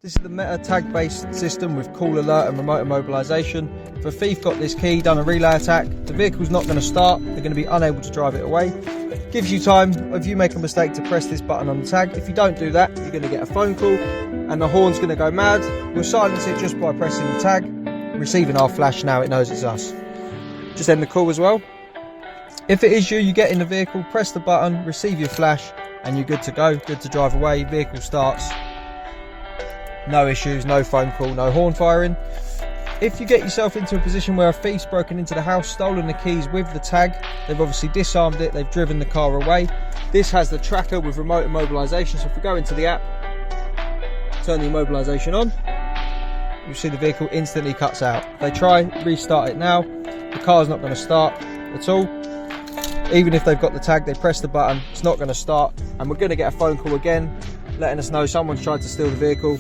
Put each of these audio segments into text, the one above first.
This is the Meta tag based system with call alert and remote immobilisation. If a thief got this key, done a relay attack, the vehicle's not going to start, they're going to be unable to drive it away. Gives you time, if you make a mistake, to press this button on the tag. If you don't do that, you're going to get a phone call and the horn's going to go mad. We'll silence it just by pressing the tag. Receiving our flash now, it knows it's us. Just end the call as well. If it is you, you get in the vehicle, press the button, receive your flash, and you're good to go, good to drive away. Vehicle starts. No issues, no phone call, no horn firing. If you get yourself into a position where a thief's broken into the house, stolen the keys with the tag, they've obviously disarmed it, they've driven the car away. This has the tracker with remote immobilisation, so if we go into the app, turn the immobilisation on, you'll see the vehicle instantly cuts out. If they try, restart it now, the car's not going to start at all. Even if they've got the tag, they press the button, it's not going to start, and we're going to get a phone call again, letting us know someone's tried to steal the vehicle.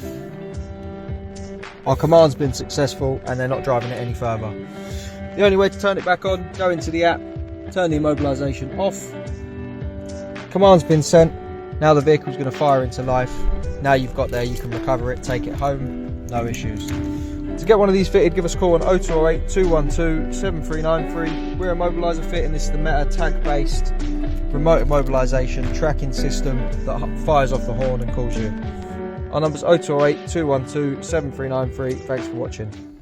Our command's been successful and they're not driving it any further. The only way to turn it back on, go into the app, turn the immobilisation off. Command's been sent, now the vehicle's going to fire into life. Now you've got there, you can recover it, take it home, no issues. To get one of these fitted, give us a call on 0208 212 7393. We're Immobiliser Fit, and this is the Meta tag based remote immobilisation tracking system that fires off the horn and calls you. Our number's 0208 212 7393. Thanks for watching.